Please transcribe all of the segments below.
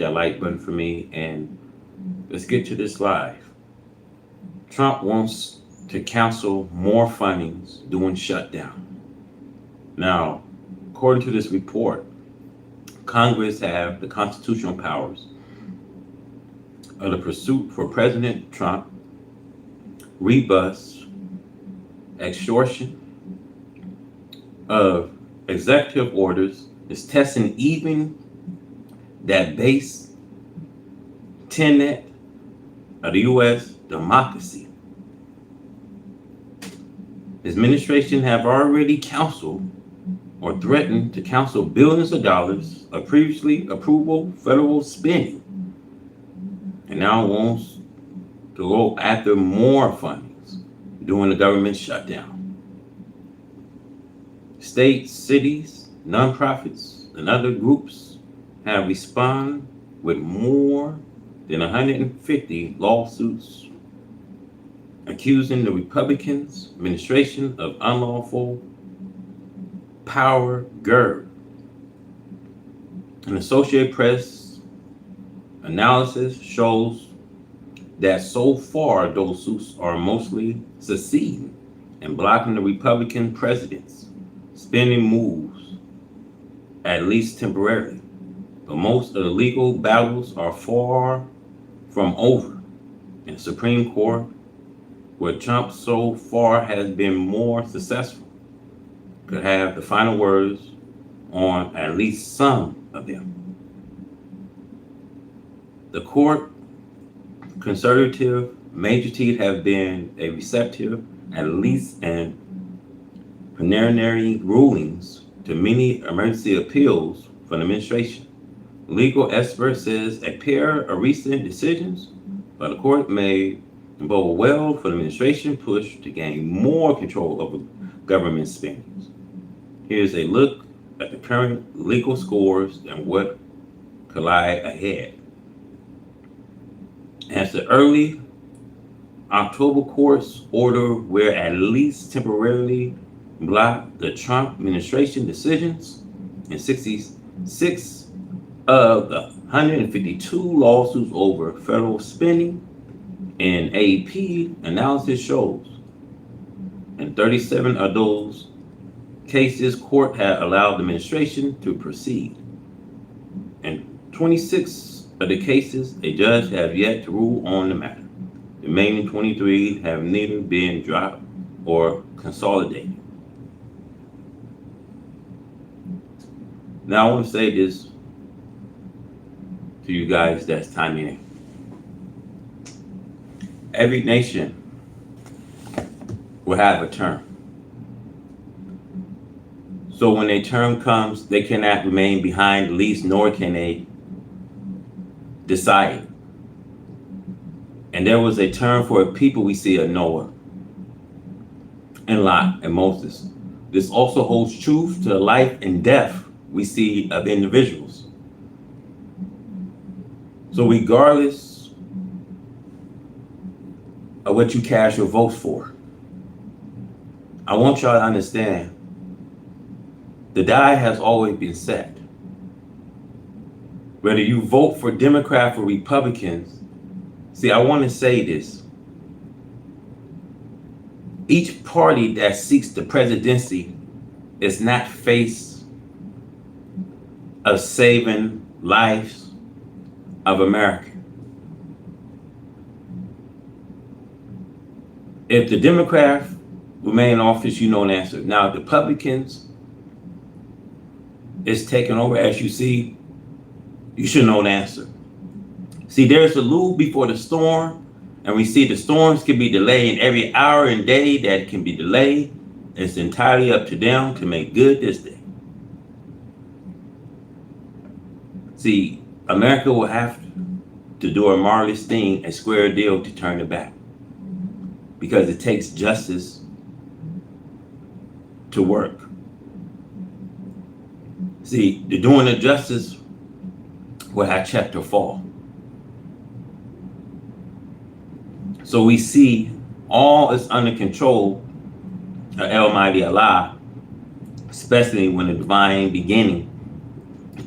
that like button for me, and let's get to this live. Trump wants to cancel more fundings during shutdown. Now, according to this report, Congress have the constitutional powers of the pursuit for President Trump, rebus, extortion of executive orders, is testing even that base tenet of the U.S. democracy. His administration have already counseled or threatened to cancel billions of dollars of previously approved federal spending, and now wants to go after more fundings during the government shutdown. States, cities, nonprofits, and other groups have responded with more than 150 lawsuits accusing the Republicans' administration of unlawful power grab. An Associated Press analysis shows that so far those suits are mostly succeeding in blocking the Republican president's spending moves, at least temporarily. But most of the legal battles are far from over in the Supreme Court, where Trump so far has been more successful, could have the final words on at least some of them. The court conservative majority have been a receptive, at least in preliminary rulings, to many emergency appeals from the administration. Legal expert says a pair of recent decisions by the court may bode well for the administration push to gain more control over government spending. Here's a look at the current legal scores and what could lie ahead. As the early October court's order where at least temporarily blocked the Trump administration decisions in 66 of the 152 lawsuits over federal spending, and AP analysis shows in 37 of those cases, court had allowed the administration to proceed. In 26 of the cases, a judge has yet to rule on the matter. The remaining 23 have neither been dropped or consolidated. Now I want to say this to you guys that's timing in. Every nation will have a term. So when a term comes, they cannot remain behind the least, nor can they decide. And there was a term for a people we see of Noah and Lot and Moses. This also holds truth to the life and death we see of individuals. So regardless of what you cast your votes for, I want y'all to understand the die has always been set. Whether you vote for Democrats or Republicans, see, I want to say this. Each party that seeks the presidency is not faced of saving lives of America. If the Democrats remain in office, you know the answer. Now, the Republicans is taking over, as you see, you should know the answer. See, there's a lull before the storm, and we see the storms can be delayed, and every hour and day that can be delayed, it's entirely up to them to make good this day. See, America will have to do a marvelous thing, a square deal to turn it back, because it takes justice to work. See, the doing of justice will have checked or fall. So we see all is under control of Almighty Allah, especially when the divine beginning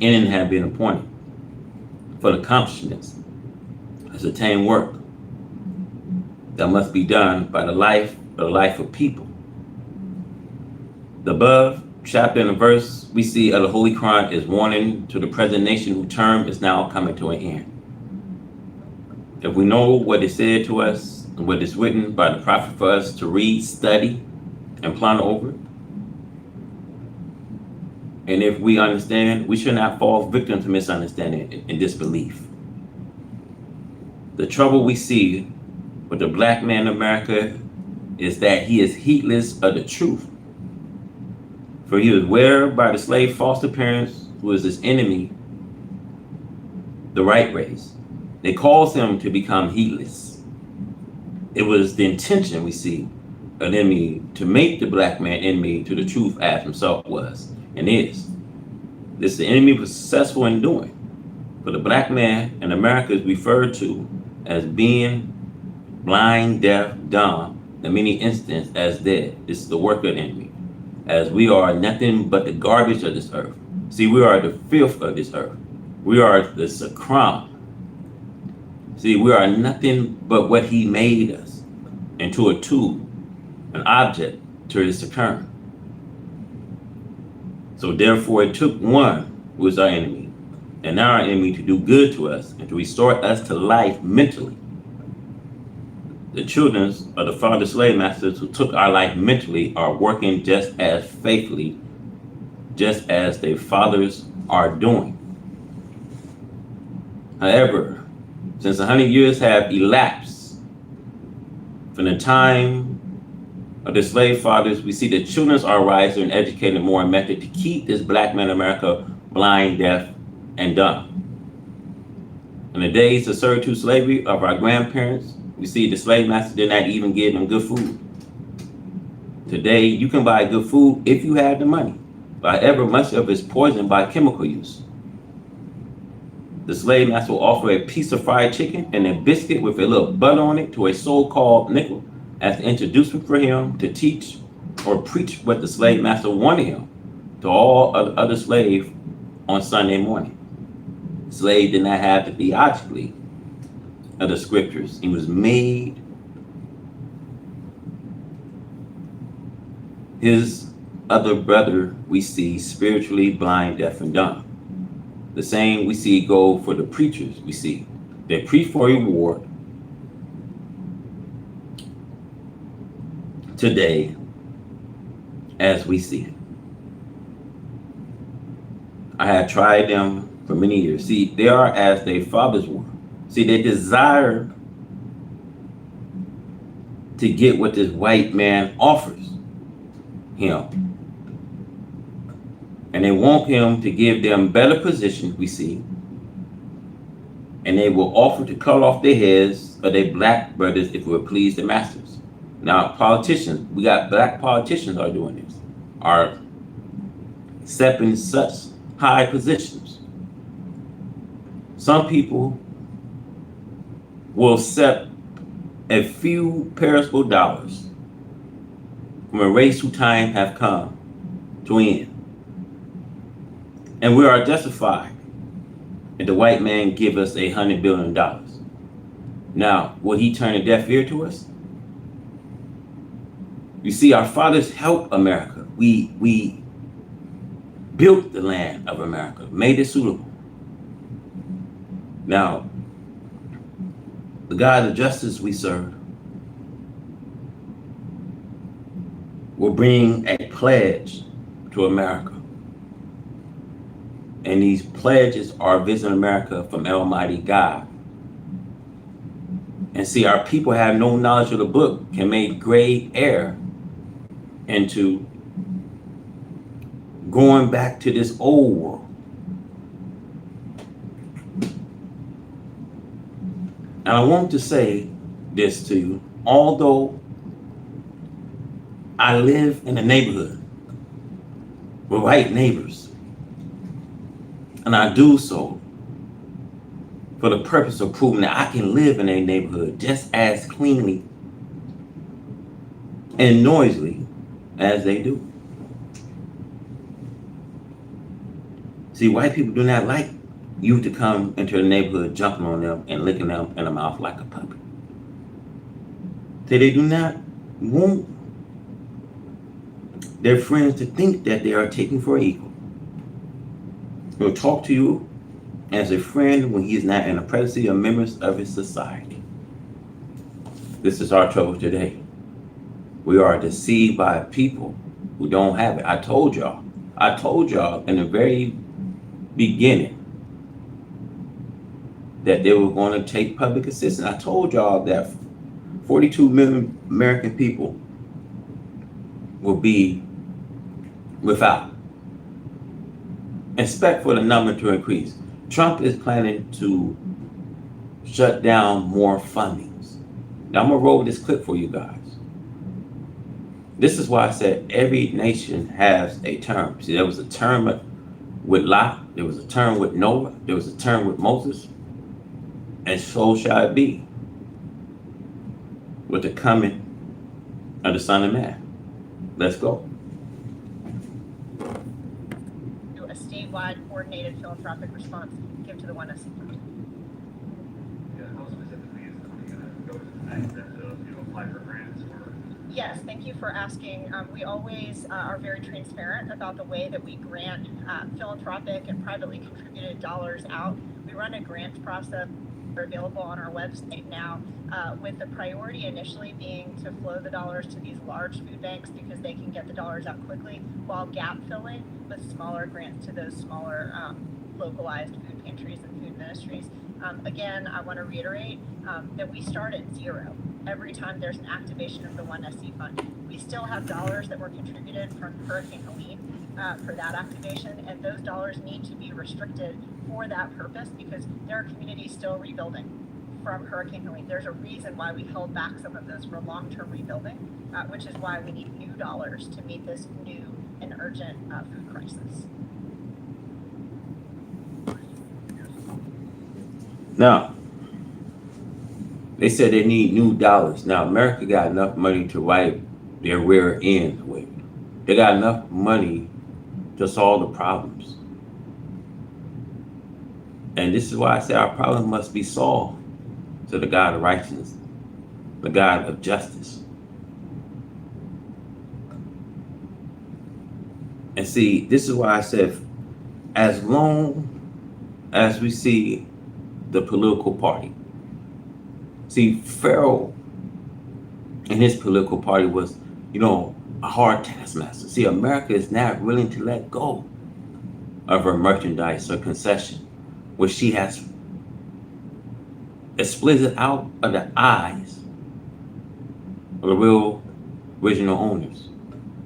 ending have been appointed. for the accomplishments, has attained work that must be done by the life of people. The above chapter and the verse we see of the Holy Quran is warning to the present nation whose term is now coming to an end. If we know what is said to us and what is written by the prophet for us to read, study, and ponder over, and if we understand, we should not fall victim to misunderstanding and disbelief. The trouble we see with the black man in America is that he is heedless of the truth. For he was wearied by the slave foster parents, who is his enemy, the white race. They caused him to become heedless. It was the intention we see of the enemy to make the black man enemy to the truth as himself was and is. This the enemy was successful in doing. For the black man in America is referred to as being blind, deaf, dumb, in many instances as dead. This is the work of the enemy, as we are nothing but the garbage of this earth. See, we are the filth of this earth. We are the sacrum. See, we are nothing but what he made us into, a tool, an object to his sacrum. So therefore it took one who is our enemy, and now our enemy, to do good to us and to restore us to life mentally. The children of the father slave masters who took our life mentally are working just as faithfully, just as their fathers are doing. However, since 100 years have elapsed from the time of the slave fathers, we see that children are wiser and educated more and method to keep this black man in America blind, deaf, and dumb. In the days of servitude slavery of our grandparents, we see the slave master did not even give them good food. Today, you can buy good food if you have the money. However, much of it is poisoned by chemical use. The slave master will offer a piece of fried chicken and a biscuit with a little butter on it to a so-called nickel as an introduction for him to teach or preach what the slave master wanted him to all other slaves on Sunday morning. Slave did not have the theologically of the scriptures. He was made his other brother we see spiritually blind, deaf, and dumb. The same we see go for the preachers we see. They preach for reward today as we see it. I have tried them for many years. See, they are as their fathers were. See, they desire to get what this white man offers him. And they want him to give them better positions, we see. And they will offer to cut off their heads of their black brothers if it would please the masters. Now, politicians, we got black politicians are doing this, are accepting such high positions. Some people will accept a few perishable dollars from a race whose time have come to end. And we are justified if the white man give us $100 billion. Now, will he turn a deaf ear to us? You see, our fathers helped America. We built the land of America, made it suitable. Now, the God of justice we serve will bring a pledge to America. And these pledges are visiting America from Almighty God. And see, our people have no knowledge of the book, can make grave error into going back to this old world. And I want to say this to you, although I live in a neighborhood with white neighbors, and I do so for the purpose of proving that I can live in a neighborhood just as cleanly and noisily as they do. See, white people do not like youth to come into the neighborhood jumping on them and licking them in the mouth like a puppy. So they do not want their friends to think that they are taken for equal. He'll talk to you as a friend when he is not in the presence of members of his society. This is our trouble today. We are deceived by people who don't have it. I told y'all in the very beginning that they were going to take public assistance. I told y'all that 42 million American people will be without. Expect for the number to increase. Trump is planning to shut down more fundings. Now I'm gonna roll this clip for you guys. This is why I said every nation has a term. See, there was a term with Lot, there was a term with Noah, there was a term with Moses, and so shall it be with the coming of the Son of Man. Let's go. A statewide coordinated philanthropic response give to the One SC Fund. Yeah, how specifically is somebody going to go to the next step to apply for grants or? Yes, thank you for asking. We always are very transparent about the way that we grant philanthropic and privately contributed dollars out. We run a grant process available on our website now, with the priority initially being to flow the dollars to these large food banks because they can get the dollars out quickly, while gap filling with smaller grants to those smaller localized food pantries and food ministries. Again, I want to reiterate that we start at zero every time there's an activation of the One SC Fund. We still have dollars that were contributed from Hurricane Helene for that activation, and those dollars need to be restricted for that purpose because there are communities still rebuilding from Hurricane Helene. There's a reason why we held back some of those for long-term rebuilding, which is why we need new dollars to meet this new and urgent food crisis. Now, they said they need new dollars. Now, America got enough money to wipe their rear end with. They got enough money to solve the problems. And this is why I say our problem must be solved to the God of righteousness, the God of justice. And see, this is why I said, as long as we see the political party, see, Pharaoh and his political party was, a hard taskmaster. See, America is not willing to let go of her merchandise or concession, which she has explicit out of the eyes of the real original owners.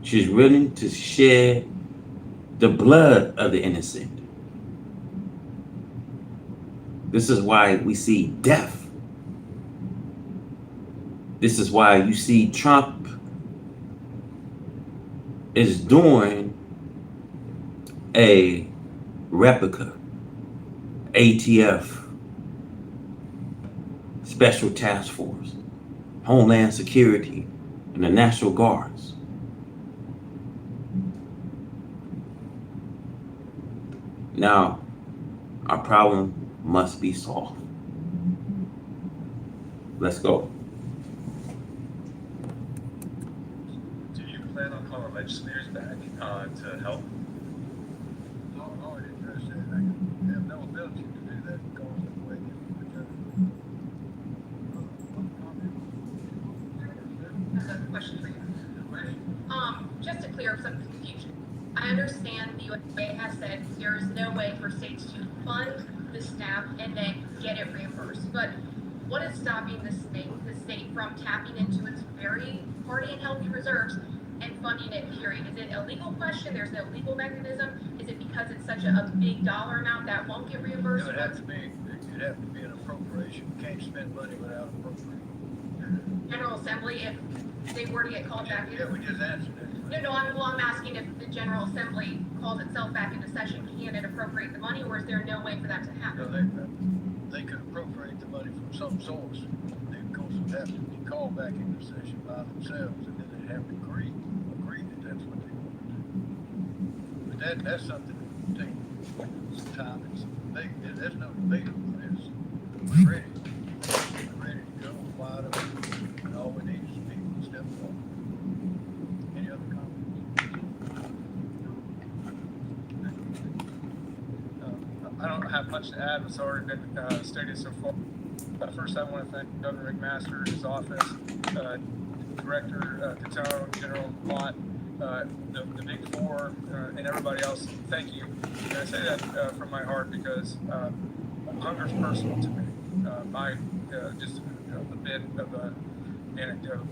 She's willing to shed the blood of the innocent. This is why we see death. This is why you see Trump is doing a replica ATF, Special Task Force, Homeland Security, and the National Guards. Now, our problem must be solved. Let's go. Do you plan on calling legislators back to help? I'm already addressed that. They have no ability to do that because of the way Question for you. Just to clear up some confusion. I understand the USDA has said there is no way for states to fund the SNAP and then get it reimbursed. But what is stopping the state from tapping into its very hearty and healthy reserves and funding it, period? Is it a legal question? There's no legal mechanism? Is it because it's such a big dollar amount that won't get reimbursed? it'd have to be an appropriation. You can't spend money without appropriation. General Assembly, if they were to get called back in? Yeah, we just answered it. No, I'm asking if the General Assembly calls itself back into session, can it appropriate the money, or is there no way for that to happen? No, they could appropriate the money from some source. They, of course, would have to be called back into session by themselves, and then they'd have to agree that that's what they want to do. But that's something that will take some time and some debate. There's no debate on this. We're ready. We're ready to go, wide open. And all we need is people to step forward. Any other comments? I don't have much to add. What's already been stated so far. First, I want to thank Governor McMaster, his office, Director Catano, General Mott, the Big Four, and everybody else. Thank you. And I say that from my heart because hunger is personal to me. Just a bit of an anecdote.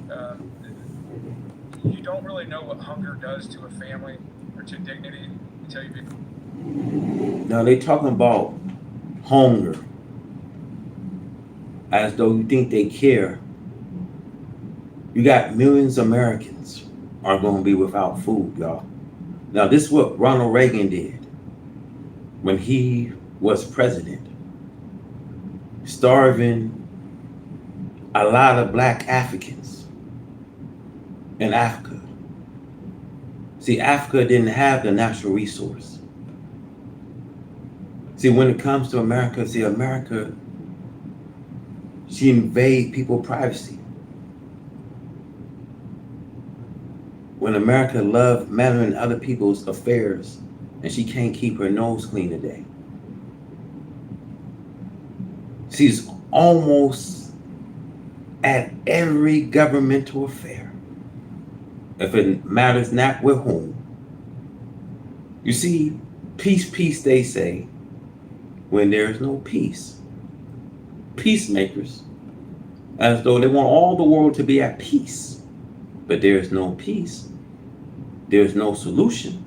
You don't really know what hunger does to a family or to dignity until you become. Now they talking about hunger as though you think they care. You got millions of Americans are going to be without food, y'all. Now this is what Ronald Reagan did when he was president, starving a lot of black Africans in Africa. See, Africa didn't have the natural resource. See, when it comes to America, America, she invade people's privacy. When America loved meddling in other people's affairs, and she can't keep her nose clean today. She's almost at every governmental affair, if it matters not with whom. You see, peace, peace, they say, when there is no peace. Peacemakers, as though they want all the world to be at peace, but there is no peace. There's no solution.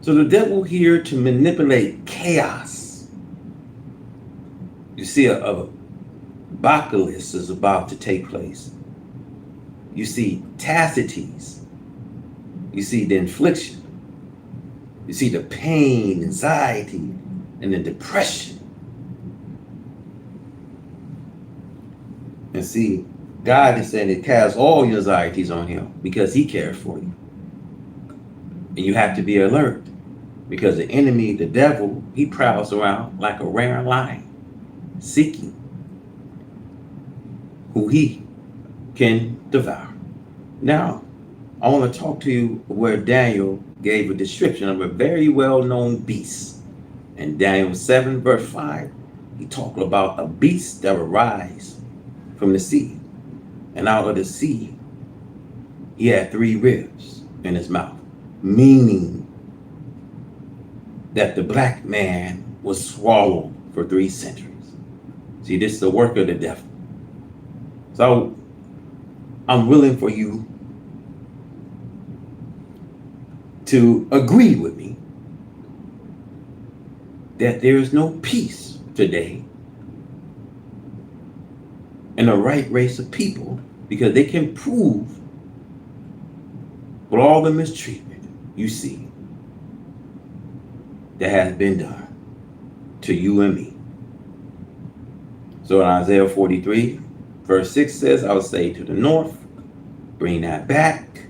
So the devil here to manipulate chaos. You see, a apocalypse is about to take place. You see Tacites. You see the infliction. You see the pain, anxiety, and the depression. And see, God is saying to cast all your anxieties on him because he cares for you. And you have to be alert because the enemy, the devil, he prowls around like a roaring lion, seeking who he can devour. Now, I want to talk to you where Daniel gave a description of a very well-known beast. In Daniel 7, verse 5, he talked about a beast that will rise from the sea. And out of the sea, he had 3 ribs in his mouth, meaning that the black man was swallowed for 3 centuries. See, this is the work of the devil. So I'm willing for you to agree with me that there is no peace today in the right race of people because they can prove with all the mistreatment you see that has been done to you and me. So in Isaiah 43, verse 6 says, I will say to the north, bring that back,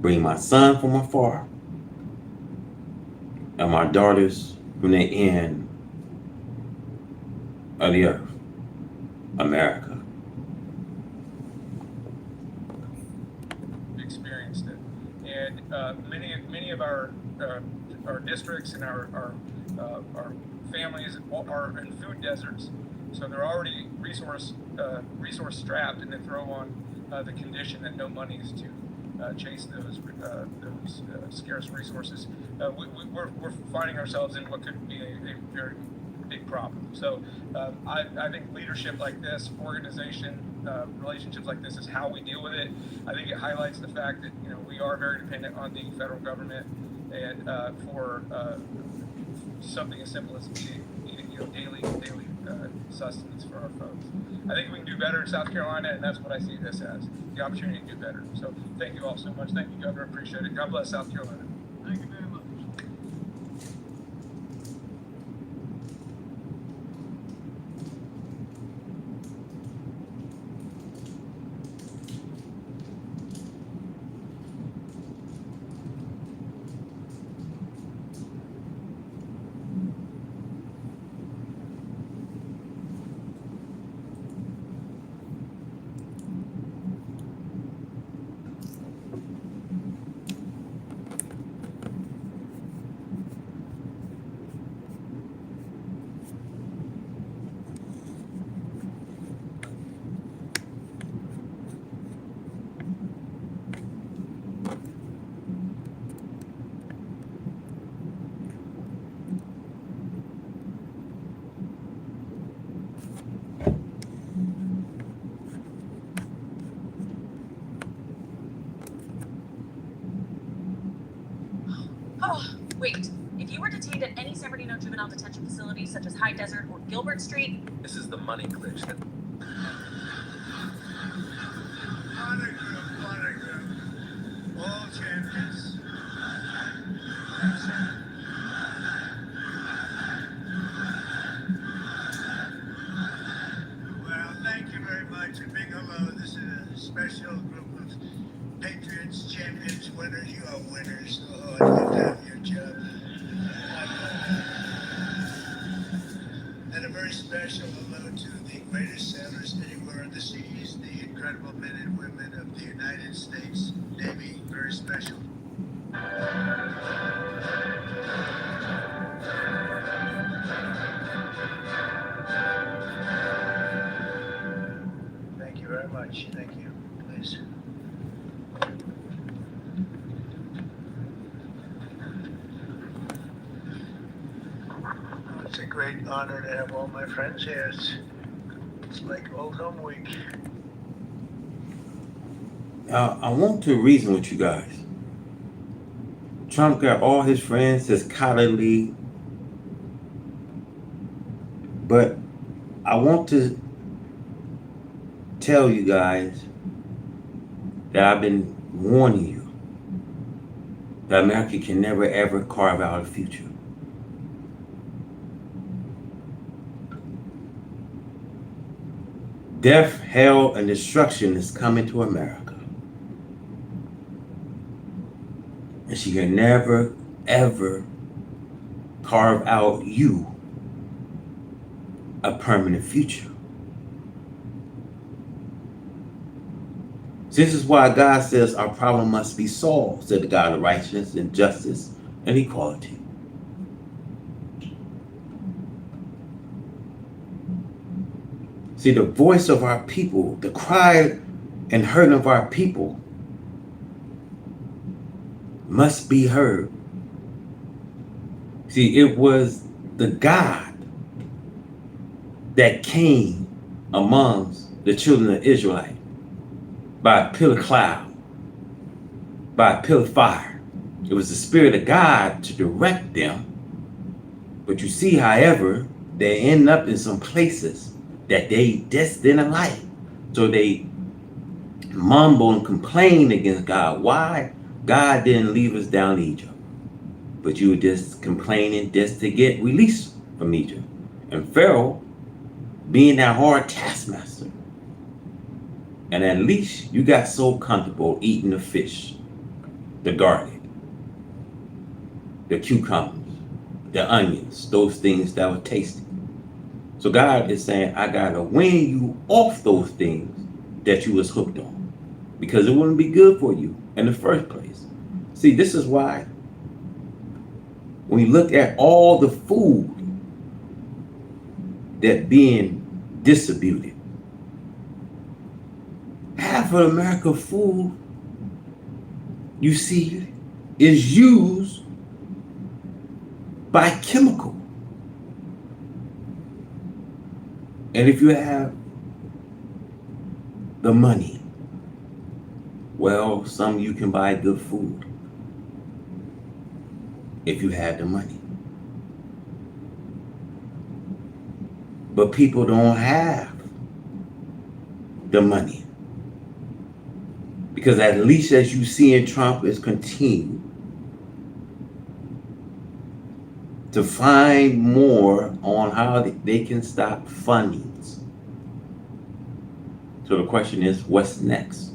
bring my son from afar, and my daughters from the end of the earth, America. Experienced it, and many of our districts and our families are in food deserts, so they're already resource strapped, and they throw on the condition that no money is to chase those scarce resources. We're finding ourselves in what could be a very big problem. So I think leadership like this, organization, relationships like this is how we deal with it. I think it highlights the fact that we are very dependent on the federal government, and for something as simple as eating daily sustenance for our folks. I think we can do better in South Carolina, and that's what I see this as, the opportunity to do better. So thank you all so much. Thank you, Governor. Appreciate it. God bless South Carolina. Thank you very much. detained at any San Bernardino juvenile detention facilities such as High Desert or Gilbert Street. This is the money glitch that All champions. Well, thank you very much. A big hello. This is a special group of patriots, champions, winners. You are winners. Oh, it's good to have your job. And a very special hello to the greatest sailors anywhere on the seas, the incredible men and women of the United States Navy. Very special. Thank you very much. Thank you. Please. It's a great honor to have all my friends here. It's like old home week. I want to reason with you guys. Trump got all his friends, his colleagues, but I want to tell you guys that I've been warning you that America can never ever carve out a future. Death, hell, and destruction is coming to America. And she can never, ever carve out you a permanent future. This is why God says our problem must be solved, said the God of righteousness and justice and equality. See, the voice of our people, the cry and hurt of our people must be heard. See, it was the God that came amongst the children of Israel by a pillar of cloud, by a pillar of fire. It was the Spirit of God to direct them. But you see, however, they end up in some places that they just didn't like. So they mumble and complain against God. Why? God didn't leave us down Egypt. But you were just complaining just to get released from Egypt. And Pharaoh, being that hard taskmaster, and at least you got so comfortable eating the fish, the garlic, the cucumbers, the onions, those things that were tasty. So God is saying, I gotta wean you off those things that you was hooked on, because it wouldn't be good for you in the first place. See, this is why when you look at all the food that being distributed, half of America's food, you see, is used by chemical. And if you have the money, well, some of you can buy good food if you have the money. But people don't have the money. Because at least as you see in Trump is continue to find more on how they can stop fundings. So the question is, what's next?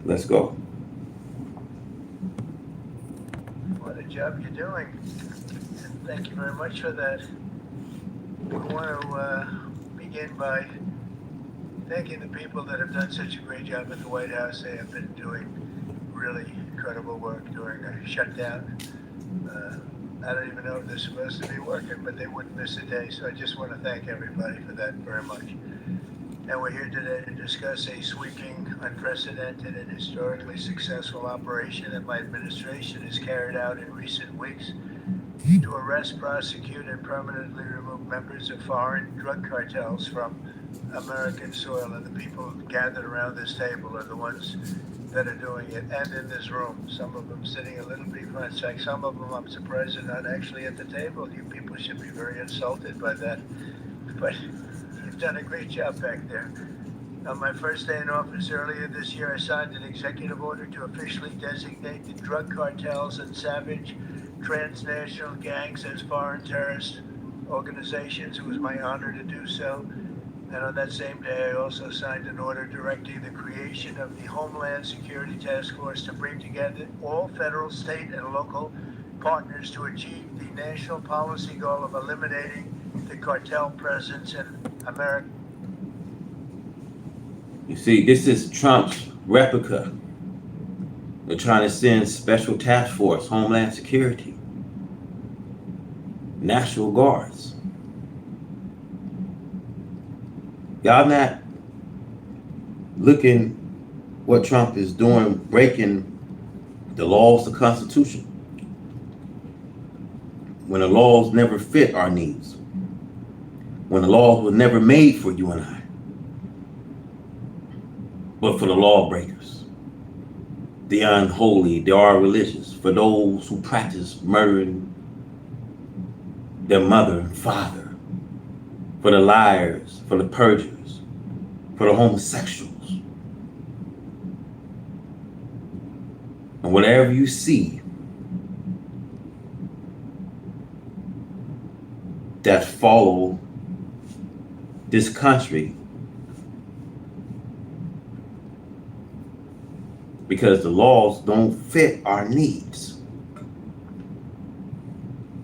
Let's go. What a job you're doing. And thank you very much for that. I want to begin by thanking the people that have done such a great job at the White House. They have been doing really incredible work during a shutdown. I don't even know if they're supposed to be working, but they wouldn't miss a day. So I just want to thank everybody for that very much. And we're here today to discuss a sweeping, unprecedented, and historically successful operation that my administration has carried out in recent weeks to arrest, prosecute, and permanently remove members of foreign drug cartels from American soil. And the people gathered around this table are the ones that are doing it, and in this room. Some of them sitting a little behind. In fact, some of them I'm surprised are not actually at the table. You people should be very insulted by that. But you've done a great job back there. On my first day in office earlier this year, I signed an executive order to officially designate the drug cartels and savage transnational gangs as foreign terrorist organizations. It was my honor to do so. And on that same day, I also signed an order directing the creation of the Homeland Security Task Force to bring together all federal, state, and local partners to achieve the national policy goal of eliminating the cartel presence in America. You see, this is Trump's replica. They're trying to send special task force, Homeland Security, National Guards. Y'all not looking what Trump is doing, breaking the laws, the Constitution, when the laws never fit our needs, when the laws were never made for you and I, but for the lawbreakers, the unholy, the irreligious, for those who practice murdering their mother and father, for the liars, for the perjurers, for the homosexuals. And whatever you see that follow this country, because the laws don't fit our needs.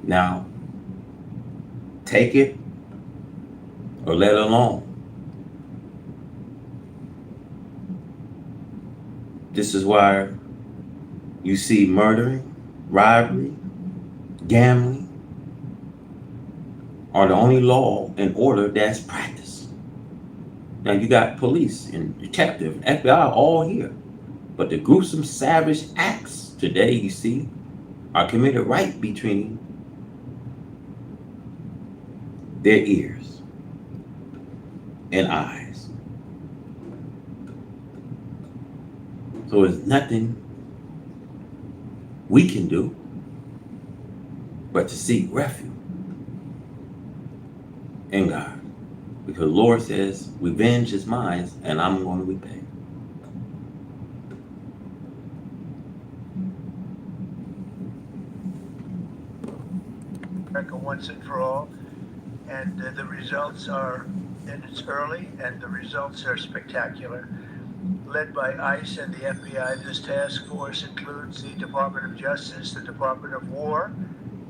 Now, take it or let it alone. This is why you see murdering, robbery, gambling are the only law and order that's practiced. Now you got police and detective, FBI all here. But the gruesome, savage acts today, you see, are committed right between their ears and eyes. So there's nothing we can do but to seek refuge in God. Because the Lord says, revenge is mine and I'm going to repay. America once and for all, and the results are, and it's early, and the results are spectacular. Led by ICE and the FBI, this task force includes the Department of Justice, the Department of War,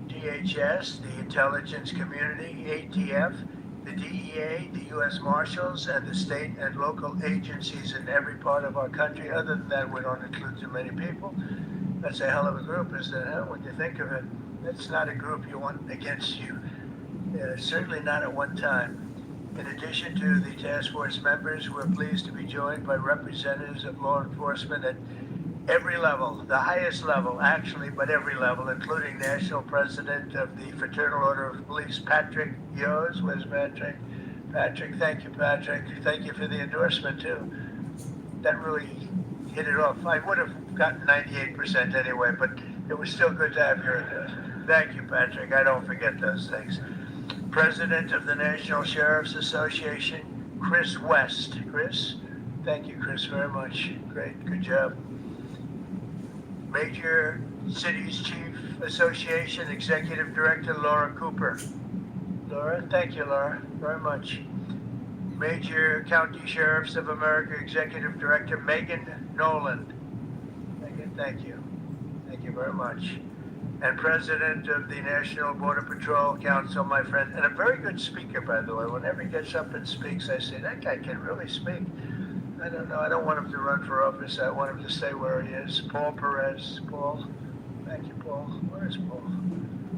DHS, the intelligence community, ATF, the DEA, the U.S. Marshals, and the state and local agencies in every part of our country. Other than that, we don't include too many people. That's a hell of a group, isn't it? Huh? When you think of it, that's not a group you want against you. Certainly not at one time. In addition to the task force members, we're pleased to be joined by representatives of law enforcement at every level, the highest level actually, but every level, including National President of the Fraternal Order of Police, Patrick Yos. Where's Patrick? Patrick, thank you, Patrick. Thank you for the endorsement too. That really hit it off. I would have gotten 98% anyway, but it was still good to have your endorsement. Thank you, Patrick. I don't forget those things. President of the National Sheriff's Association, Chris West. Chris, thank you, Chris, very much. Great, good job. Major Cities Chief Association Executive Director, Laura Cooper. Laura, thank you, Laura, very much. Major County Sheriffs of America Executive Director, Megan Noland. Megan, thank you. Thank you very much. And President of the National Border Patrol Council, my friend, and a very good speaker, by the way. Whenever he gets up and speaks, I say, that guy can really speak. I don't know, I don't want him to run for office. I want him to stay where he is. Paul Perez. Paul, thank you, Paul. Where is Paul?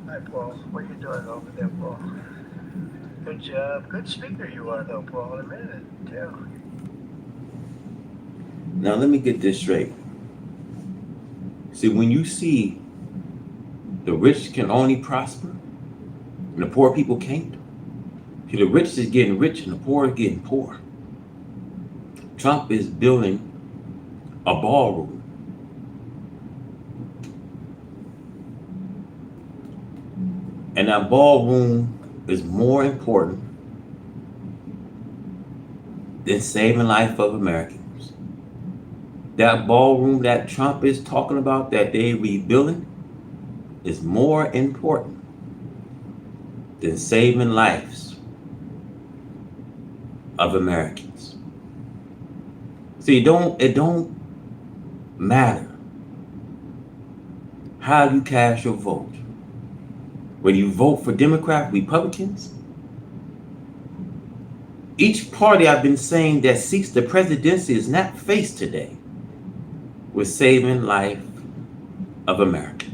Hi, Paul. What are you doing over there, Paul? Good job. Good speaker you are, though, Paul. In a minute, too. Now let me get this straight. See, when you see the rich can only prosper and the poor people can't, see, the rich is getting rich and the poor is getting poor. Trump is building a ballroom. And that ballroom is more important than saving life of Americans. That ballroom that Trump is talking about that they rebuilding is more important than saving lives of Americans. See, it don't matter how you cast your vote. Whether you vote for Democrat, Republicans, each party I've been saying that seeks the presidency is not faced today with saving life of America.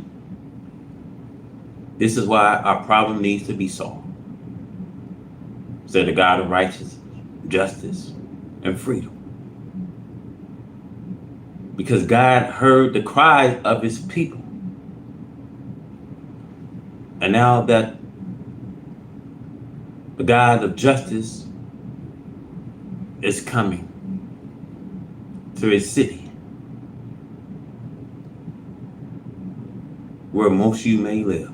This is why our problem needs to be solved. Say the God of righteousness, justice, and freedom. Because God heard the cry of his people. And now that the God of justice is coming to his city, where most of you may live.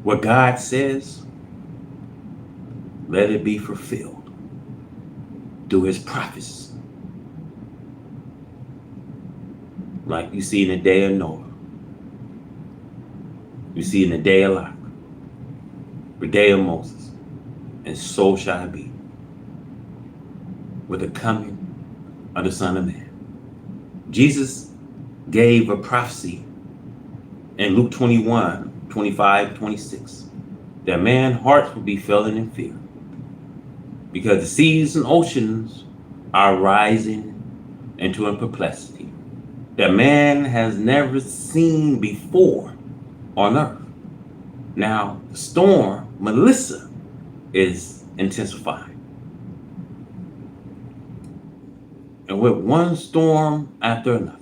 What God says, let it be fulfilled through his prophets. Like you see in the day of Noah. You see in the day of Lot. The day of Moses. And so shall it be with the coming of the Son of Man. Jesus gave a prophecy in Luke 21, 25, 26, that man's hearts will be filled in fear because the seas and oceans are rising into a perplexity that man has never seen before on earth. Now, the storm, Melissa, is intensifying. And with one storm after another.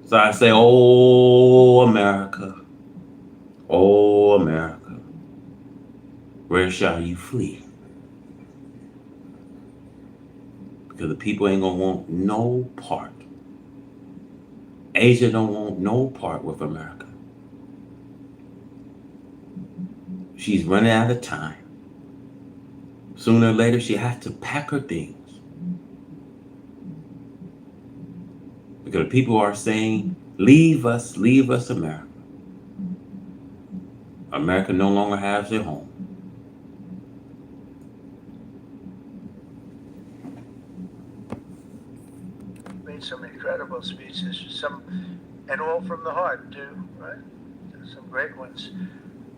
So I say, oh, America, where shall you flee? Because the people ain't gonna want no part. Asia don't want no part with America. She's running out of time. Sooner or later, she has to pack her things. Because people are saying, leave us, America. America no longer has their home. Made some incredible speeches, and all from the heart too, right? Some great ones.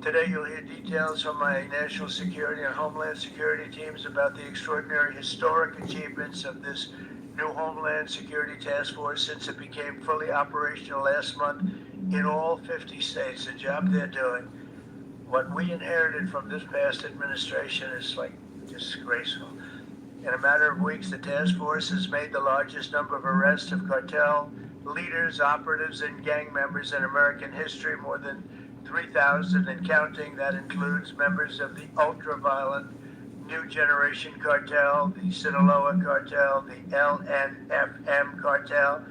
Today you'll hear details from my national security and homeland security teams about the extraordinary historic achievements of this new Homeland Security Task Force since it became fully operational last month in all 50 states. The job they're doing. What we inherited from this past administration is like disgraceful. In a matter of weeks, the task force has made the largest number of arrests of cartel leaders, operatives, and gang members in American history, more than 3,000 and counting. That includes members of the ultra-violent New Generation Cartel, the Sinaloa Cartel, the LNFM Cartel,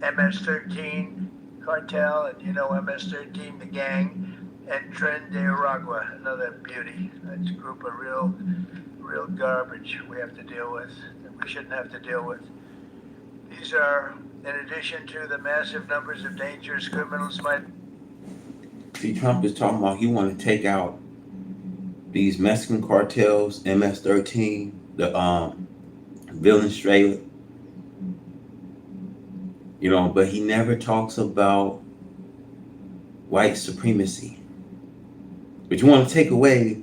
MS-13 Cartel, and you know MS-13, the gang, and Tren de Aragua, another beauty. That's a group of real garbage we have to deal with, that we shouldn't have to deal with. These are, in addition to the massive numbers of dangerous criminals. See, Trump is talking about he want to take out these Mexican cartels, MS-13, the villain straight, you know, but he never talks about white supremacy. But you want to take away,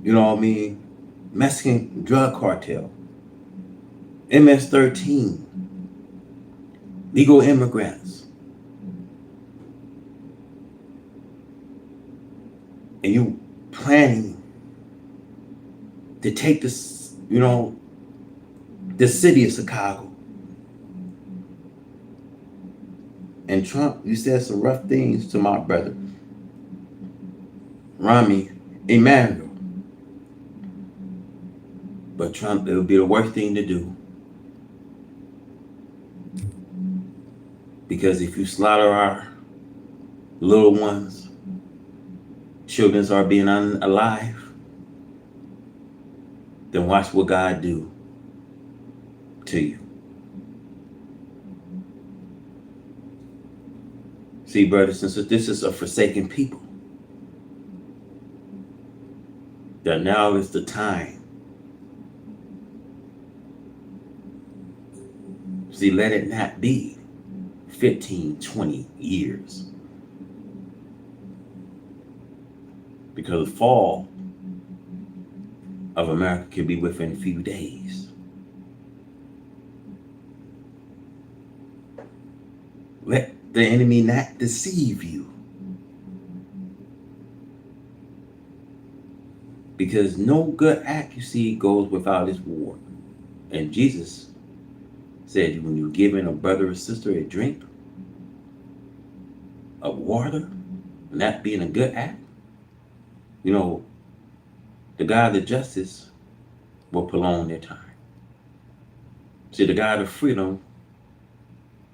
you know what I mean, Mexican drug cartel, MS-13, legal immigrants. And you planning to take this, you know, the city of Chicago. And Trump, you said some rough things to my brother, Rami, Emmanuel. But Trump, it would be the worst thing to do. Because if you slaughter our little ones, children are being alive, then watch what God do to you. See, brothers and sisters, this is a forsaken people. That now is the time. See, let it not be 15, 20 years. Because the fall of America could be within a few days. Let the enemy not deceive you. Because no good act you see goes without its reward. And Jesus said, when you're giving a brother or sister a drink of water, and that being a good act, you know, the God of justice will prolong their time. See, the God of freedom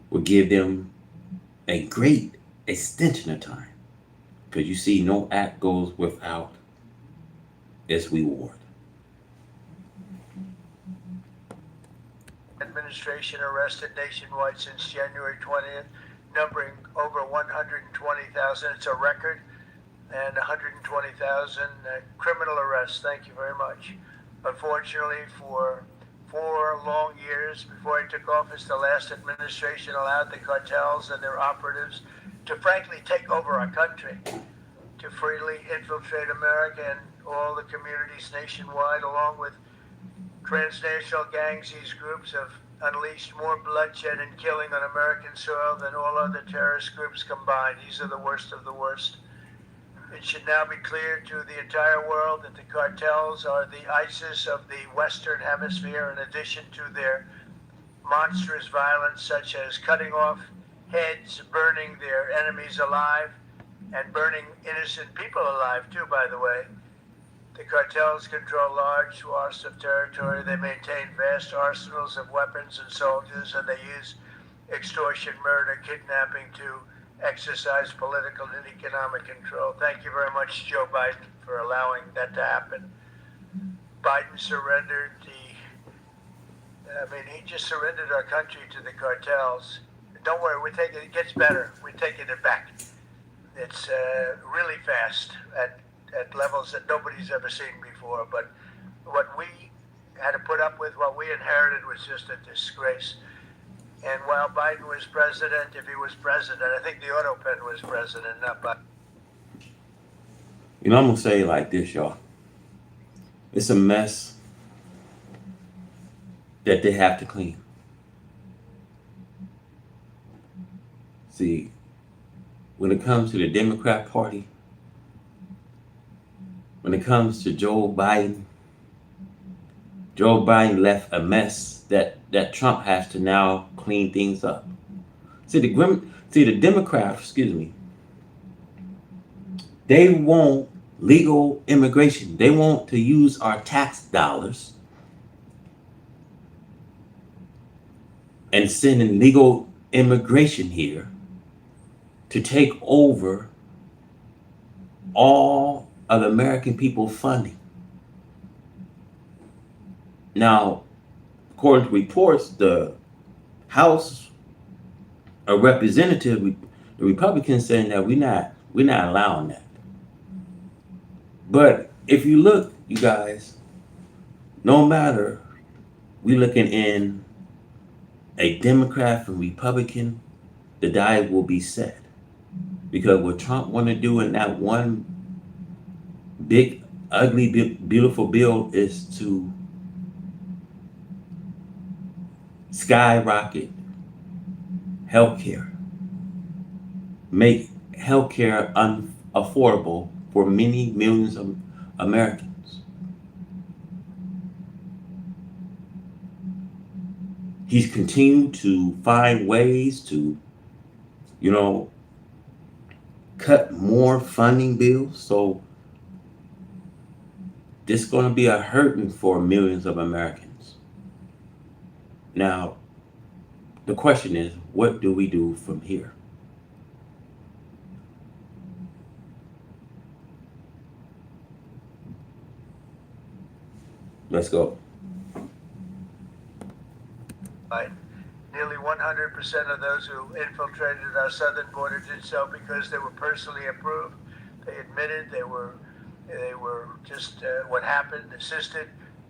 will give them a great extension of time. Because you see, no act goes without its reward. Administration arrested nationwide since January 20th, numbering over 120,000. It's a record. And 120,000 criminal arrests. Thank you very much. Unfortunately, for 4 long years before I took office, the last administration allowed the cartels and their operatives to frankly take over our country, to freely infiltrate America and all the communities nationwide, along with transnational gangs. These groups have unleashed more bloodshed and killing on American soil than all other terrorist groups combined. These are the worst of the worst. It should now be clear to the entire world that the cartels are the ISIS of the Western Hemisphere, in addition to their monstrous violence, such as cutting off heads, burning their enemies alive, and burning innocent people alive too, by the way. The cartels control large swaths of territory. They maintain vast arsenals of weapons and soldiers, and they use extortion, murder, kidnapping to exercise political and economic control. Thank you very much, Joe Biden, for allowing that to happen. Biden surrendered he just surrendered our country to the cartels. Don't worry, it gets better. We're taking it back. It's really fast at levels that nobody's ever seen before. But what we had to put up with, what we inherited, was just a disgrace. And while Biden was president, if he was president, I think the auto pen was president, not Biden. You know, I'm going to say it like this, y'all. It's a mess that they have to clean. See, when it comes to the Democrat Party, when it comes to Joe Biden left a mess that Trump has to now clean things up. See, the Democrats, they want legal immigration. They want to use our tax dollars and send in legal immigration here to take over all of the American people funding. Now, according to reports, the House of Representatives, the Republicans, saying that we're not allowing that. But if you look, you guys, no matter we looking in a Democrat and Republican, the die will be set. Because what Trump want to do in that one big, ugly, beautiful bill is to skyrocket healthcare, make healthcare unaffordable for many millions of Americans. He's continued to find ways to, cut more funding bills. So this is going to be a hurting for millions of Americans. Now, the question is, what do we do from here? Let's go. Right. Nearly 100% of those who infiltrated our southern border did so because they were personally approved. They admitted they were just what happened, assisted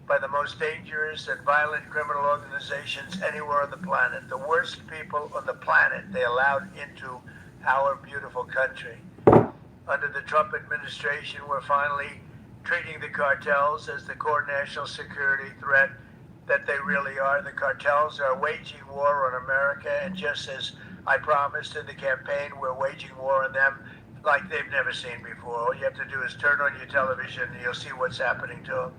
by the most dangerous and violent criminal organizations anywhere on the planet. The worst people on the planet they allowed into our beautiful country. Under the Trump administration, we're finally treating the cartels as the core national security threat that they really are. The cartels are waging war on America, and just as I promised in the campaign, we're waging war on them like they've never seen before. All you have to do is turn on your television and you'll see what's happening to them.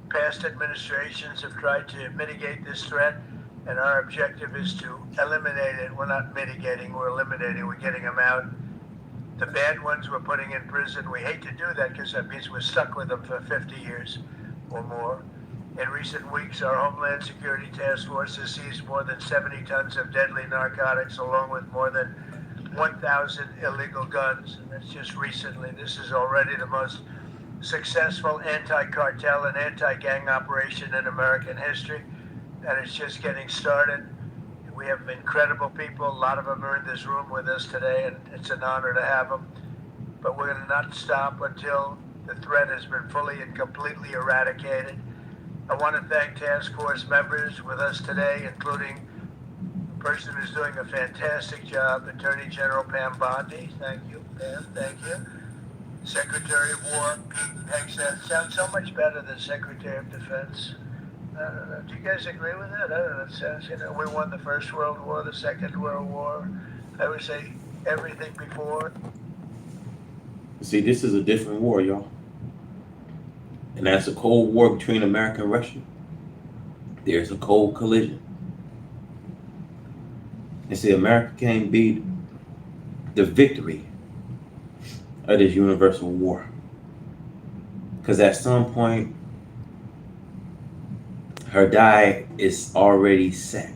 Past administrations have tried to mitigate this threat, and our objective is to eliminate it. We're not mitigating, we're eliminating, we're getting them out. The bad ones we're putting in prison. We hate to do that because that means we're stuck with them for 50 years or more. In recent weeks, our Homeland Security Task Force has seized more than 70 tons of deadly narcotics, along with more than 1,000 illegal guns. And that's just recently. This is already the most successful anti-cartel and anti-gang operation in American history, and it's just getting started. We have incredible people. A lot of them are in this room with us today, and it's an honor to have them. But we're going to not stop until the threat has been fully and completely eradicated. I want to thank task force members with us today, including a person who's doing a fantastic job, Attorney General Pam Bondi. Thank you, Pam. Thank you. Secretary of War Pete Hegseth. Sounds so much better than Secretary of Defense. I don't know. Do you guys agree with that? I don't know. It sounds, we won the First World War, the Second World War. I would say everything before. See, this is a different war, y'all. And that's a Cold War between America and Russia. There's a cold collision. And see, America can't beat the victory of this universal war. Because at some point, her die is already set.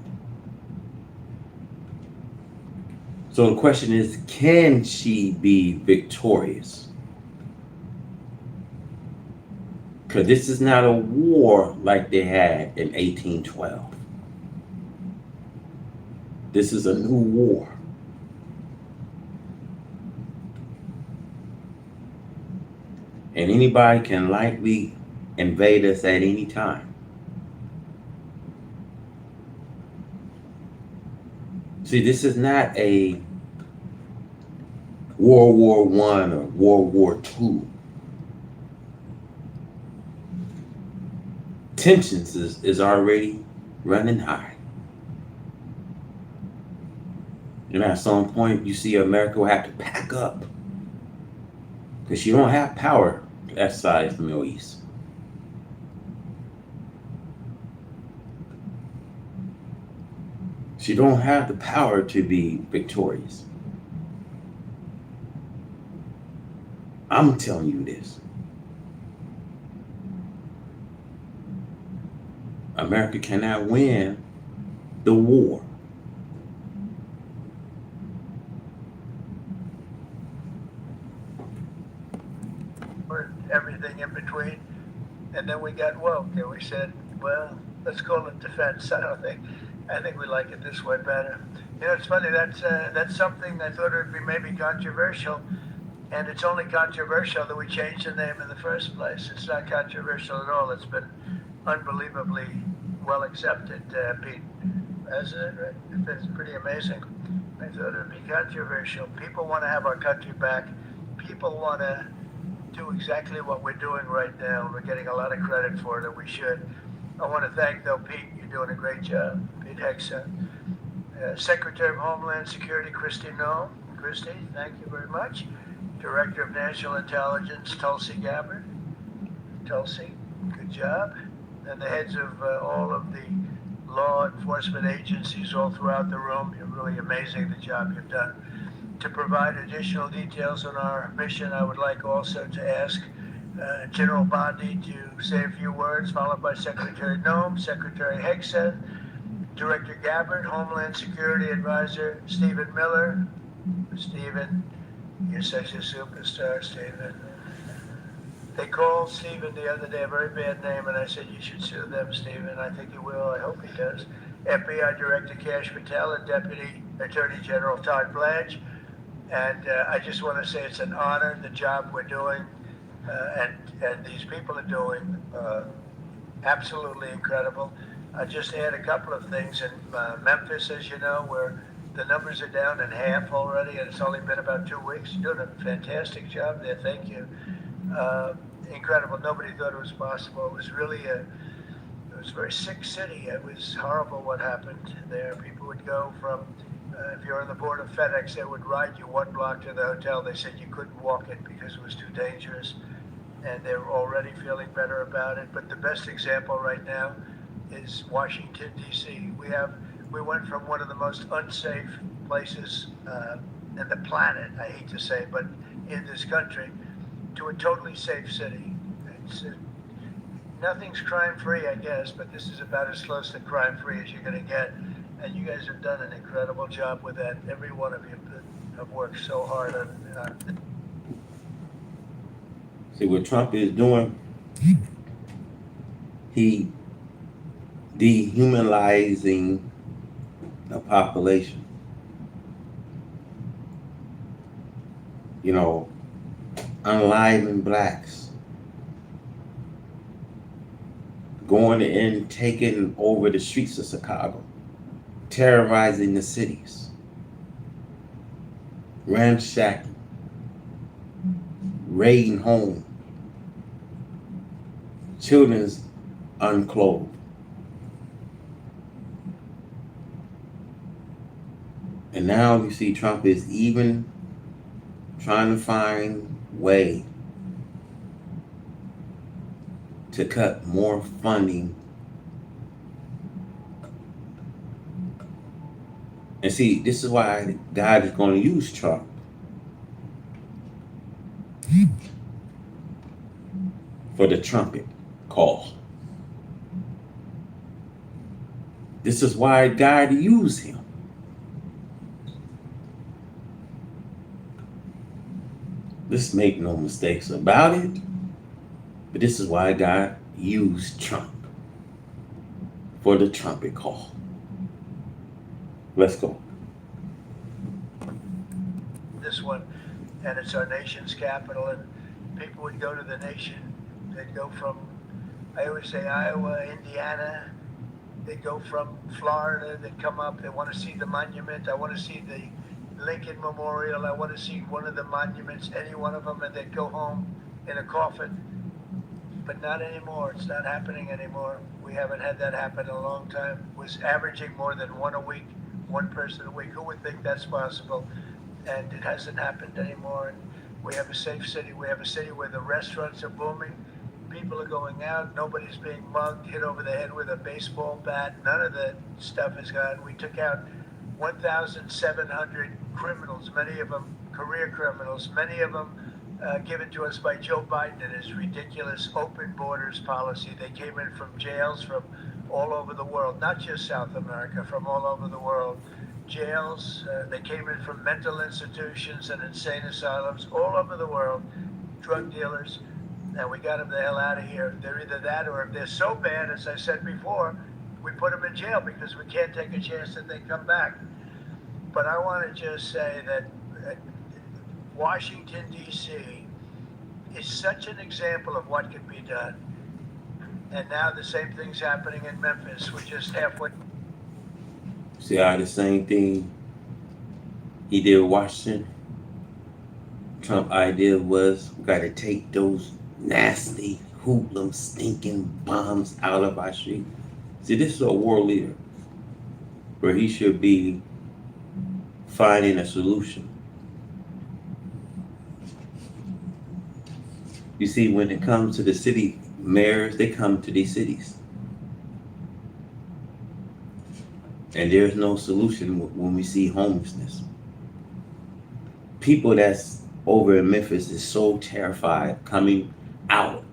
So the question is, can she be victorious? Because this is not a war like they had in 1812. This is a new war. And anybody can likely invade us at any time. See, this is not a World War I or World War II. Tensions is already running high. And at some point, you see America will have to pack up because you don't have power to exercise the Middle East. She don't have the power to be victorious. I'm telling you this. America cannot win the war. Everything in between. And then we got woke and we said, well, let's call it defense. I think we like it this way better. It's funny, that's something I thought it would be maybe controversial, and it's only controversial that we changed the name in the first place. It's not controversial at all. It's been unbelievably well accepted, Pete, hasn't it? Right? It's pretty amazing. I thought it would be controversial. People want to have our country back. People want to do exactly what we're doing right now. We're getting a lot of credit for it, and we should. I want to thank, though, Pete. You're doing a great job. Pete Hegseth. Secretary of Homeland Security, Christy Noel. Christy, thank you very much. Director of National Intelligence, Tulsi Gabbard. Tulsi, good job. And the heads of all of the law enforcement agencies all throughout the room. You're really amazing, the job you've done. To provide additional details on our mission, I would like also to ask General Bondi to say a few words, followed by Secretary Nome, Secretary Hegseth, Director Gabbard, Homeland Security Advisor Stephen Miller. Stephen, you're such a superstar, Stephen. They called Stephen the other day a very bad name, and I said, you should sue them, Stephen. I think he will. I hope he does. FBI Director Kash Patel and Deputy Attorney General Todd Blanche. And I just want to say it's an honor, the job we're doing, and these people are doing absolutely incredible. I just add a couple of things in Memphis, as you know, where the numbers are down in half already, and it's only been about 2 weeks. You're doing a fantastic job there. Thank you. Incredible. Nobody thought it was possible. It was really it was a very sick city. It was horrible what happened there. People would go from, if you're on the board of FedEx, they would ride you 1 block to the hotel. They said you couldn't walk it because it was too dangerous, and they're already feeling better about it. But the best example right now is Washington, D.C. We went from one of the most unsafe places in the planet, I hate to say, but in this country, to a totally safe city. It's, nothing's crime-free, I guess, but this is about as close to crime-free as you're going to get. And you guys have done an incredible job with that. Every one of you have worked so hard on See what Trump is doing? He dehumanizing the population. You know, unliving blacks. Going in, taking over the streets of Chicago. Terrorizing the cities. Ransacking. Raiding home. Children's unclothed. And now you see Trump is even trying to find way to cut more funding. And see, this is why God is going to use Trump. For the trumpet call. This is why God used him. Let's make no mistakes about it. But this is why God used Trump for the trumpet call. Let's go. this one, and it's our nation's capital, and people would go to the nation. They'd go from, I always say, Iowa, Indiana. They'd go from Florida. They'd come up. They want to see the monument. I want to see the Lincoln Memorial. I want to see one of the monuments, any one of them, and they'd go home in a coffin. But not anymore. It's not happening anymore. We haven't had that happen in a long time. It was averaging more than one a week, one person a week. Who would think that's possible? And it hasn't happened anymore. And we have a safe city. We have a city where the restaurants are booming. People are going out. Nobody's being mugged, hit over the head with a baseball bat. None of that stuff is gone. We took out 1,700 criminals, many of them career criminals, many of them given to us by Joe Biden and his ridiculous open borders policy. They came in from jails from all over the world, not just South America, from all over the world. Jails, they came in from mental institutions and insane asylums all over the world, drug dealers, and we got them the hell out of here. They're either that, or if they're so bad, as I said before, we put them in jail because we can't take a chance that they come back. But I want to just say that Washington, D.C. is such an example of what can be done. And now the same thing's happening in Memphis. We're just halfway. See how the same thing he did with Washington? Trump idea was we got to take those nasty, hoodlum, stinking bombs out of our street. See, this is a world leader where he should be finding a solution. You see, when it comes to the city mayors, they come to these cities. And there's no solution when we see homelessness. People that's over in Memphis is so terrified coming out.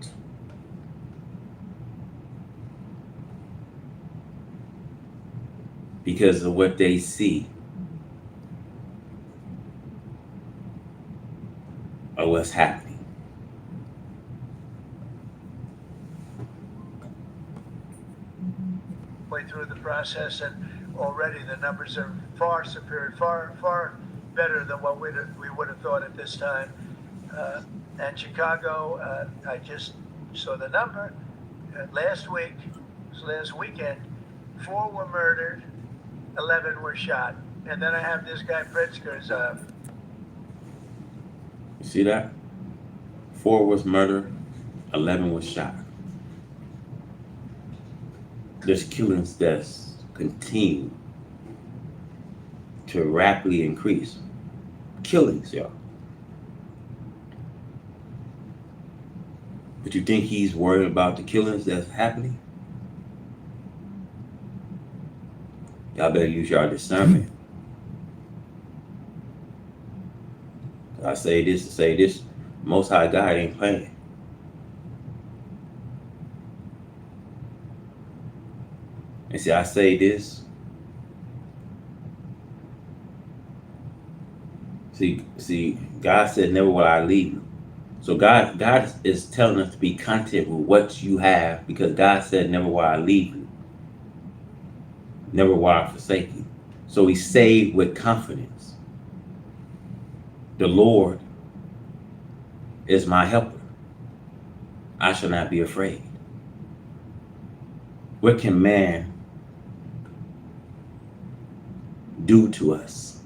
Because of what they see of what's happening. Way through the process, and already the numbers are far superior, far better than what we would have thought at this time. And Chicago, I just saw the number last weekend, 4 were murdered, 11 were shot, and then I have this guy Pritzker's. You see that? 4 was murdered, 11 was shot. There's killings that's continue to rapidly increase. Killings, y'all. But you think he's worried about the killings that's happening? Y'all better use your discernment. I say this to say this. Most High God ain't playing. And see, I say this. See, God said, never will I leave you. So God is telling us to be content with what you have, because God said, never will I leave you. Never will I forsake you. So we say with confidence, the Lord is my helper. I shall not be afraid. What can man do to us?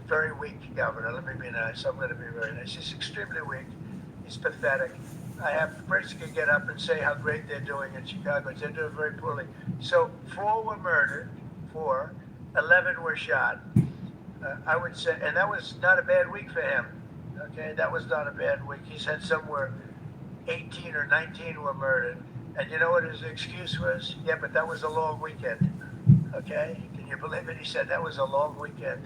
Very weak, Governor. Let me be nice. I'm going to be very nice. He's extremely weak. He's pathetic. I have Pritzker get up and say how great they're doing in Chicago. They're doing very poorly. So 4 were murdered, 11 were shot. I would say, and that was not a bad week for him. Okay, that was not a bad week. He said somewhere 18 or 19 were murdered. And you know what his excuse was? Yeah, but that was a long weekend. Okay, can you believe it? He said that was a long weekend.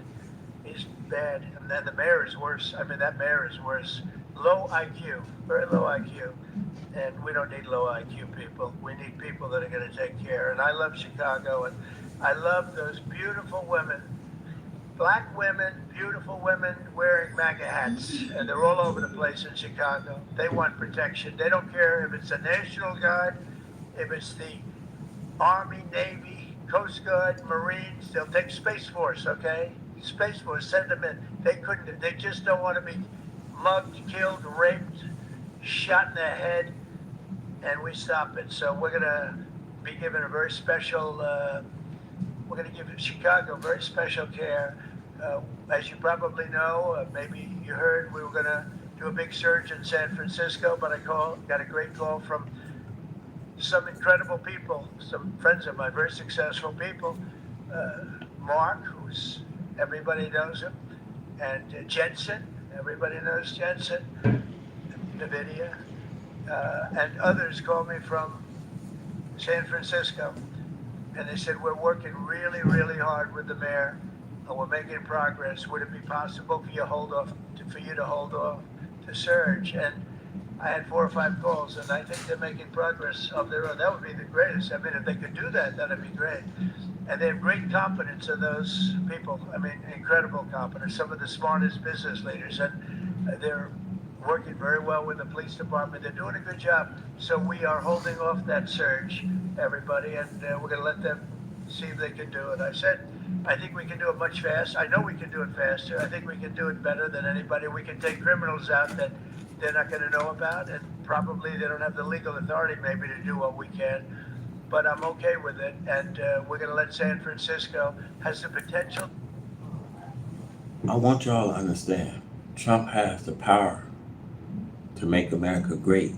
He's bad. And then the mayor is worse. I mean, that mayor is worse. Low IQ, very low IQ. And we don't need low IQ people. We need people that are going to take care. And I love Chicago, and I love those beautiful women, black women, beautiful women wearing MAGA hats. And they're all over the place in Chicago. They want protection. They don't care if it's the National Guard, if it's the Army, Navy, Coast Guard, Marines. They'll take Space Force, okay? Space Force, send them in. They just don't want to be mugged, killed, raped, shot in the head, and we stop it. So we're going to be given a very special, we're going to give Chicago very special care. As you probably know, maybe you heard, we were going to do a big surge in San Francisco, but I got a great call from some incredible people, some friends of mine, very successful people. Mark, who's everybody knows him, and Jensen, everybody knows Jensen, NVIDIA, and others called me from San Francisco, and they said, we're working really, really hard with the mayor, and we're making progress. Would it be possible for you to hold off to surge? And I had 4 or 5 calls, and I think they're making progress of their own. That would be the greatest. I mean, if they could do that, that'd be great. And they have great competence of those people. I mean, incredible competence. Some of the smartest business leaders, and they're working very well with the police department. They're doing a good job. So we are holding off that surge, everybody, and we're going to let them see if they can do it. I said, I think we can do it much faster. I know we can do it faster. I think we can do it better than anybody. We can take criminals out that they're not going to know about, and probably they don't have the legal authority maybe to do what we can. But I'm okay with it, and we're going to let San Francisco has the potential. I want y'all to understand, Trump has the power to make America great.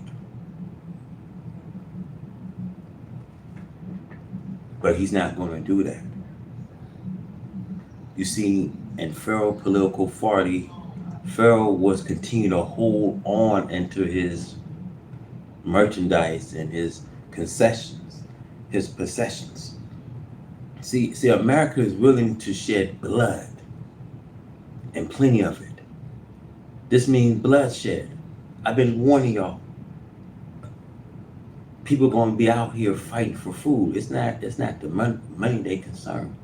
But he's not going to do that. You see, in Pharaoh political party, Pharaoh was continuing to hold on into his merchandise and his concessions, his possessions. See, America is willing to shed blood, and plenty of it. This means bloodshed. I've been warning y'all. People gonna be out here fighting for food. It's not the money they concern,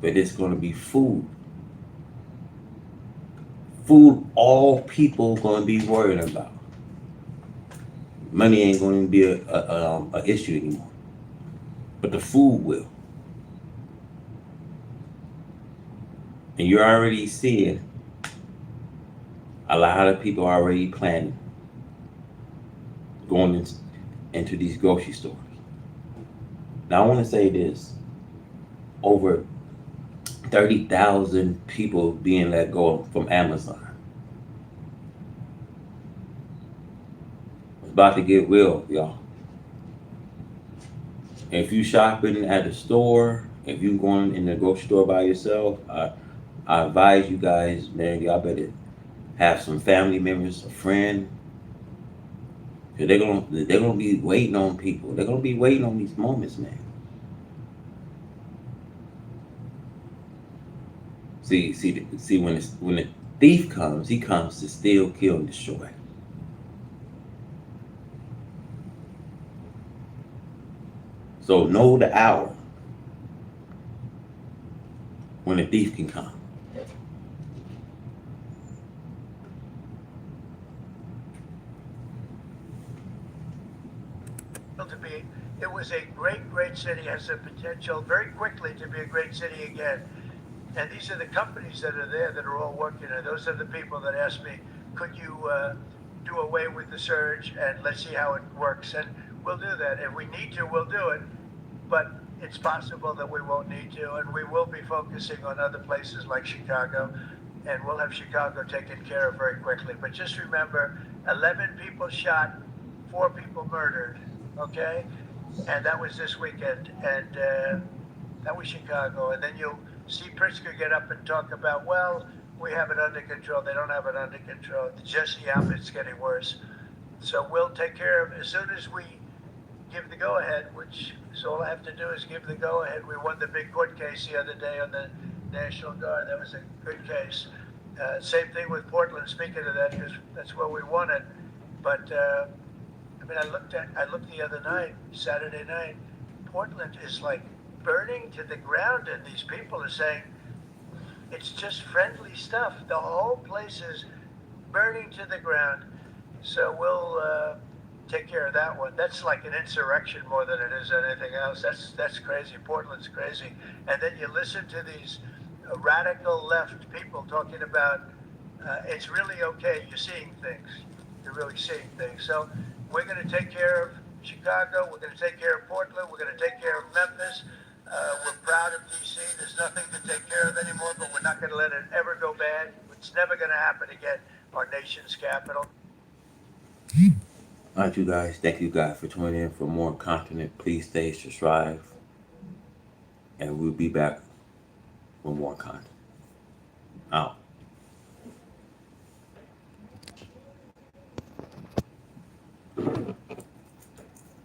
but it's gonna be food. Food, all people gonna be worried about. Money ain't gonna be a issue anymore, but the food will. And you're already seeing a lot of people already planning going into these grocery stores. Now I want to say this: over 30,000 people being let go from Amazon. It's about to get real, y'all. If you shopping at the store, if you going in the grocery store by yourself, I advise you guys, man, y'all better have some family members, a friend. Cause they're gonna be waiting on people. They're gonna be waiting on these moments, man. See, when the thief comes, he comes to steal, kill, and destroy. So know the hour when the thief can come. To be, it was a great city, has the potential very quickly to be a great city again. And these are the companies that are there that are all working. And those are the people that asked me, could you do away with the surge and let's see how it works. And we'll do that. If we need to, we'll do it. But it's possible that we won't need to. And we will be focusing on other places like Chicago. And we'll have Chicago taken care of very quickly. But just remember, 11 people shot, 4 people murdered. Okay? And that was this weekend. And that was Chicago. And then you'll see Pritzker get up and talk about, well, we have it under control. They don't have it under control. Jesse Abbott's getting worse. So we'll take care of it as soon as we give the go-ahead, which is all I have to do is give the go-ahead. We won the big court case the other day on the National Guard. That was a good case. Same thing with Portland. Speaking of that, because that's where we won it. But I mean, I looked the other night, Saturday night. Portland is like burning to the ground, and these people are saying it's just friendly stuff. The whole place is burning to the ground. So we'll take care of that one. That's like an insurrection more than it is anything else. That's crazy. Portland's crazy. And then you listen to these radical left people talking about it's really okay. You're seeing things. You're really seeing things. So we're going to take care of Chicago. We're going to take care of Portland. We're going to take care of Memphis. We're proud of DC. There's nothing to take care of anymore, but we're not going to let it ever go bad. It's never going to happen again. Our nation's capital. All right, you guys. Thank you guys for tuning in. For more content, please stay subscribed, and we'll be back with more content. Out.